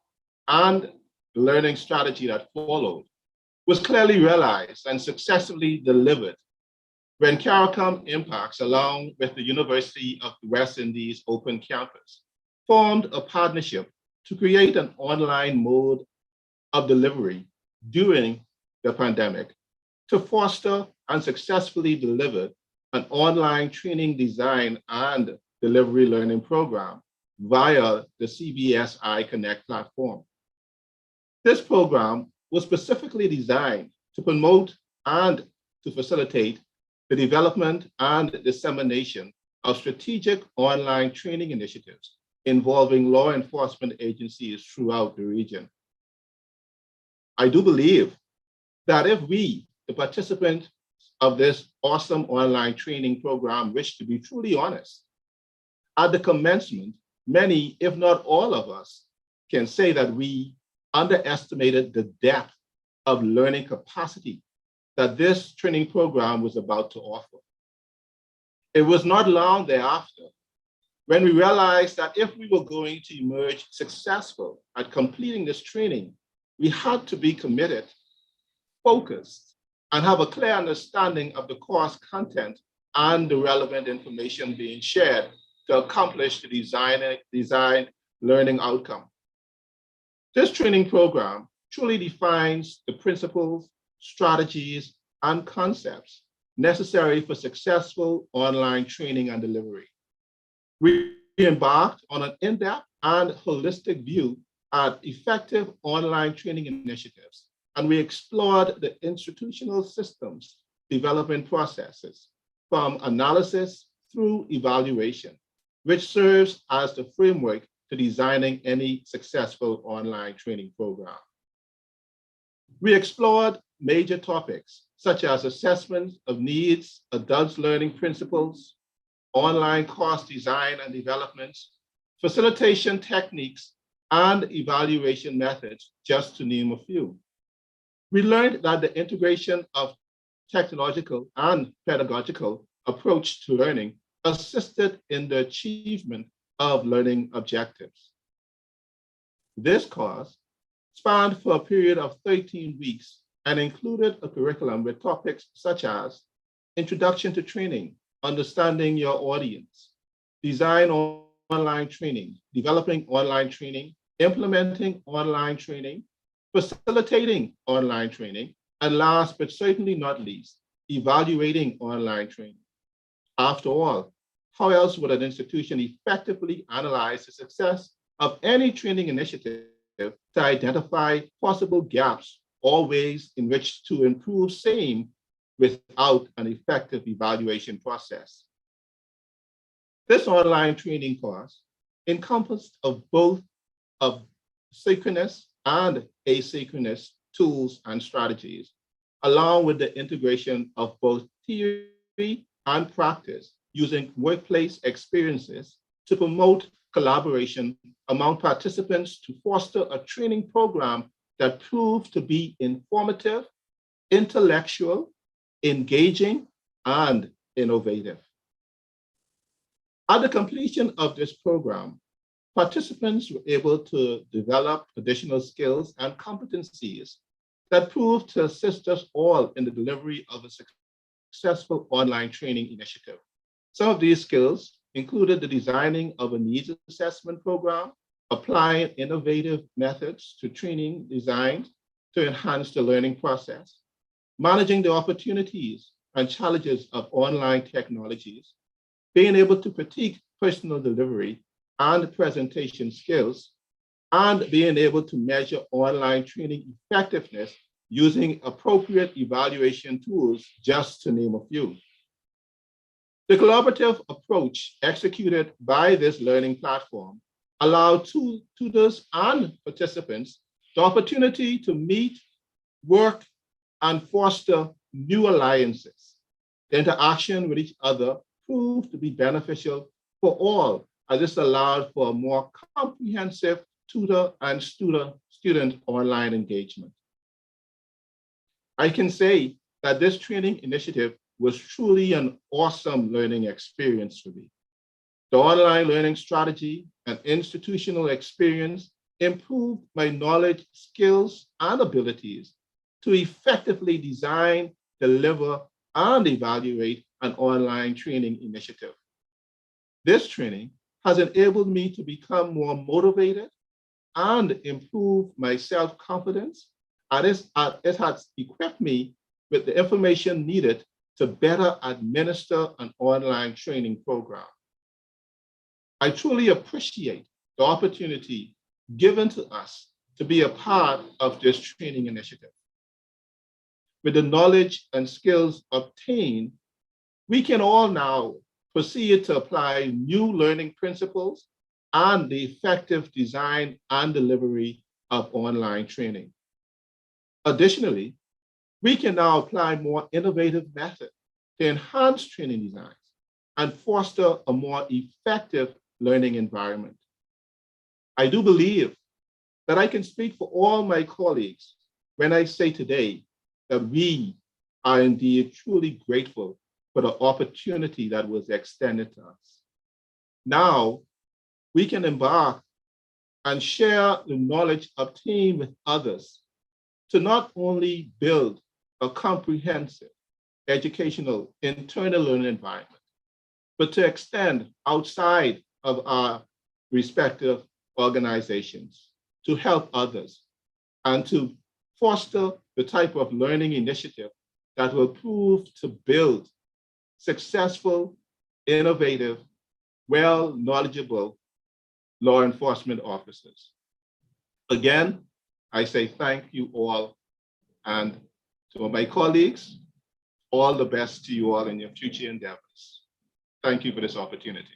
Speaker 8: and the learning strategy that followed was clearly realized and successfully delivered when CARICOM Impacts, along with the University of the West Indies Open Campus, formed a partnership to create an online mode of delivery during the pandemic to foster and successfully deliver an online training design and delivery learning program via the CBSI Connect platform. This program was specifically designed to promote and to facilitate the development and dissemination of strategic online training initiatives involving law enforcement agencies throughout the region. I do believe that if we, the participants of this awesome online training program, wish to be truly honest, at the commencement, many, if not all of us, can say that we underestimated the depth of learning capacity that this training program was about to offer. It was not long thereafter when we realized that if we were going to emerge successful at completing this training, we had to be committed, focused, and have a clear understanding of the course content and the relevant information being shared to accomplish the design learning outcome. This training program truly defines the principles, strategies, and concepts necessary for successful online training and delivery. We embarked on an in-depth and holistic view at effective online training initiatives, and we explored the institutional systems development processes from analysis through evaluation, which serves as the framework to designing any successful online training program. We explored major topics such as assessment of needs, adults learning principles, online course design and development, facilitation techniques, and evaluation methods, just to name a few. We learned that the integration of technological and pedagogical approach to learning assisted in the achievement of learning objectives. This course spanned for a period of 13 weeks and included a curriculum with topics such as introduction to training, understanding your audience, design online training, developing online training, implementing online training, facilitating online training, and last but certainly not least, evaluating online training. After all, how else would an institution effectively analyze the success of any training initiative to identify possible gaps or ways in which to improve same without an effective evaluation process? This online training course encompassed of both of synchronous and asynchronous tools and strategies, along with the integration of both theory and practice using workplace experiences to promote collaboration among participants to foster a training program that proved to be informative, intellectual, engaging, and innovative. At the completion of this program, participants were able to develop additional skills and competencies that proved to assist us all in the delivery of a successful online training initiative. Some of these skills included the designing of a needs assessment program, applying innovative methods to training designed to enhance the learning process, managing the opportunities and challenges of online technologies, being able to critique personal delivery and presentation skills, and being able to measure online training effectiveness using appropriate evaluation tools, just to name a few. The collaborative approach executed by this learning platform allowed tutors and participants the opportunity to meet, work, and foster new alliances. The interaction with each other proved to be beneficial for all, as this allowed for a more comprehensive tutor and student online engagement. I can say that this training initiative was truly an awesome learning experience for me. The online learning strategy and institutional experience improved my knowledge, skills, and abilities to effectively design, deliver, and evaluate an online training initiative. This training has enabled me to become more motivated and improve my self-confidence, and it has equipped me with the information needed to better administer an online training program. I truly appreciate the opportunity given to us to be a part of this training initiative. With the knowledge and skills obtained, we can all now proceed to apply new learning principles and the effective design and delivery of online training. Additionally, we can now apply more innovative methods to enhance training designs and foster a more effective learning environment. I do believe that I can speak for all my colleagues when I say today that we are indeed truly grateful for the opportunity that was extended to us. Now, we can embark and share the knowledge obtained with others to not only build a comprehensive educational internal learning environment, but to extend outside of our respective organizations to help others and to foster the type of learning initiative that will prove to build successful, innovative, well-knowledgeable law enforcement officers. Again, I say thank you all, and to my colleagues, all the best to you all in your future endeavors. Thank you for this opportunity.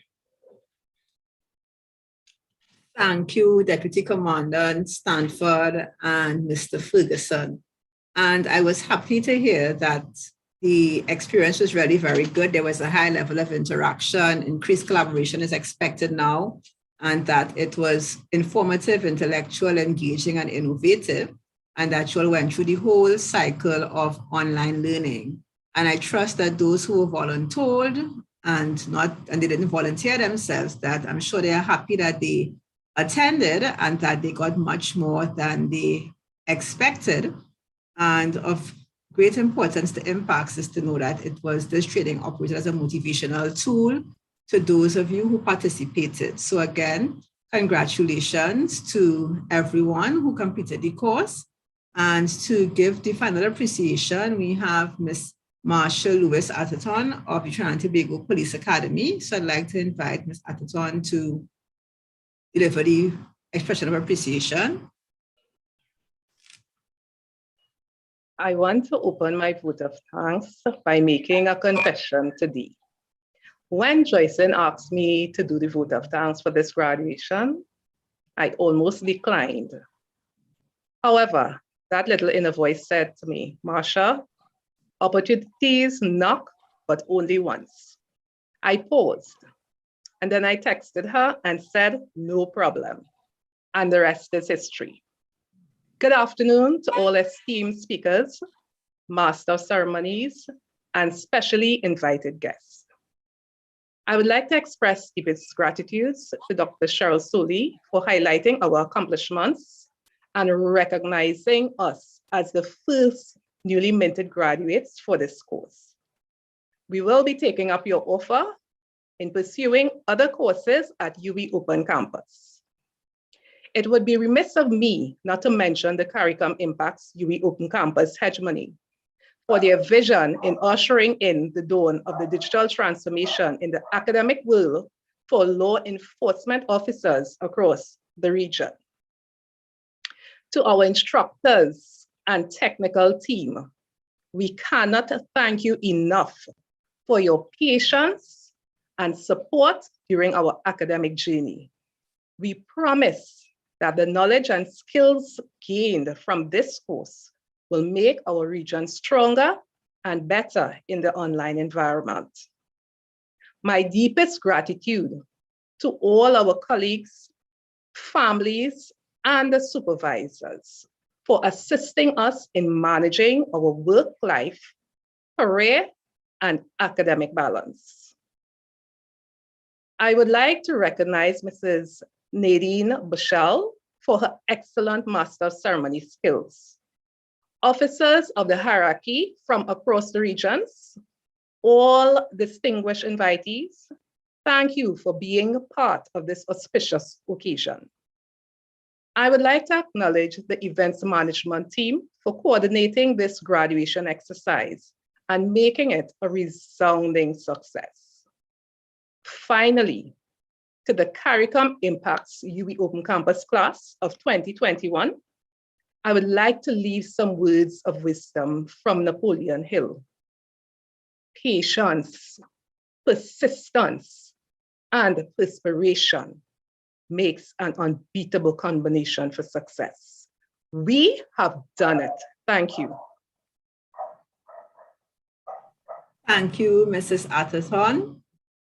Speaker 1: Thank you, Deputy Commandant Stanford and Mr. Ferguson. And I was happy to hear that the experience was really very good. There was a high level of interaction, increased collaboration is expected now, and that it was informative, intellectual, engaging, and innovative, and that you all went through the whole cycle of online learning. And I trust that those who were voluntold and they didn't volunteer themselves, that I'm sure they are happy that they attended and that they got much more than they expected. And of great importance to impacts is to know that this training operated as a motivational tool to those of you who participated. So again, congratulations to everyone who completed the course. And to give the final appreciation, we have Ms. Marsha Lewis Atherton of the Trinidad and Tobago Police Academy. So I'd like to invite Ms. Atherton to deliver the expression of appreciation.
Speaker 9: I want to open my vote of thanks by making a confession today. When Joycelyn asked me to do the vote of thanks for this graduation, I almost declined. However, that little inner voice said to me, Marsha, opportunities knock, but only once. I paused, and then I texted her and said, no problem. And the rest is history. Good afternoon to all esteemed speakers, master of ceremonies, and specially invited guests. I would like to express deepest gratitude to Dr. Cheryl Soley for highlighting our accomplishments and recognizing us as the first newly minted graduates for this course. We will be taking up your offer in pursuing other courses at UWI Open Campus. It would be remiss of me not to mention the CARICOM Impacts UWI Open Campus hegemony for their vision in ushering in the dawn of the digital transformation in the academic world for law enforcement officers across the region. To our instructors and technical team, we cannot thank you enough for your patience and support during our academic journey. We promise that the knowledge and skills gained from this course will make our region stronger and better in the online environment. My deepest gratitude to all our colleagues, families, and the supervisors for assisting us in managing our work life, career, and academic balance. I would like to recognize Mrs. Nadine Bushell for her excellent Master of Ceremony skills. Officers of the hierarchy from across the regions, all distinguished invitees, thank you for being part of this auspicious occasion. I would like to acknowledge the events management team for coordinating this graduation exercise and making it a resounding success. Finally, to the CARICOM Impacts UWI Open Campus class of 2021, I would like to leave some words of wisdom from Napoleon Hill. Patience, persistence, and perspiration makes an unbeatable combination for success. We have done it. Thank you.
Speaker 1: Thank you, Mrs. Atherton,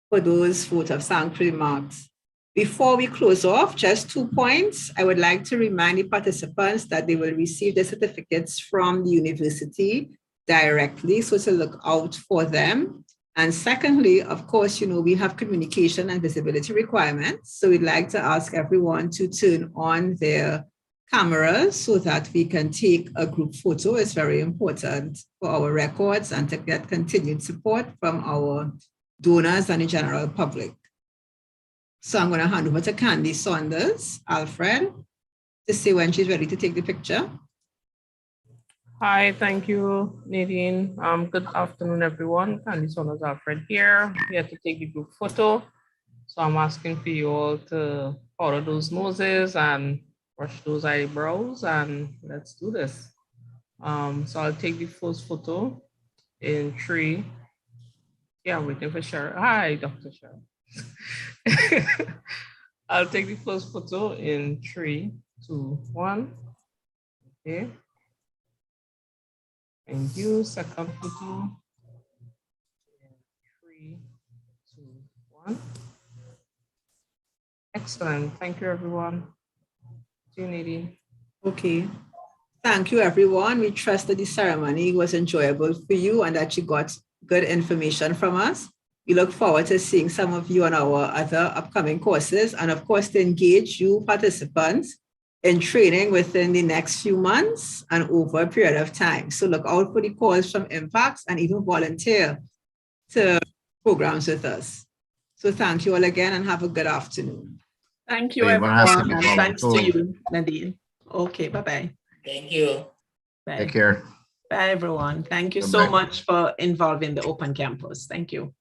Speaker 1: for those vote of thanks remarks. Before we close off, just 2 points. I would like to remind the participants that they will receive the certificates from the university directly, so to look out for them. And secondly, of course, we have communication and visibility requirements. So we'd like to ask everyone to turn on their cameras so that we can take a group photo. It's very important for our records and to get continued support from our donors and the general public. So I'm going to hand over to Candy Saunders, Alfred, to see when she's ready to take the picture.
Speaker 10: Hi, thank you, Nadine. Good afternoon, everyone. Candy Saunders, Alfred here to take the group photo. So I'm asking for you all to powder those noses and brush those eyebrows, and let's do this. So I'll take the first photo in 3. Yeah, waiting for Cheryl. Hi, Dr. Cheryl. I'll take the first photo in 3, 2, 1. Okay. Thank you. Second photo. 3, 2, 1. Excellent. Thank you, everyone. See you, Nadine.
Speaker 1: Okay. Thank you, everyone. We trust that the ceremony was enjoyable for you and that you got good information from us. We look forward to seeing some of you on our other upcoming courses, and of course, to engage you participants in training within the next few months and over a period of time. So look out for the calls from Impacts and even volunteer to programs with us. So thank you all again and have a good afternoon.
Speaker 3: Thank you,
Speaker 2: Everyone
Speaker 3: everyone,
Speaker 2: has
Speaker 3: and
Speaker 2: to be
Speaker 3: thanks to
Speaker 2: volunteered.
Speaker 3: you, Nadine. Okay, bye-bye.
Speaker 11: Thank you.
Speaker 3: Bye.
Speaker 2: Take care.
Speaker 3: Bye, everyone. Thank you
Speaker 2: Bye-bye.
Speaker 3: so much for involving the Open Campus. Thank you.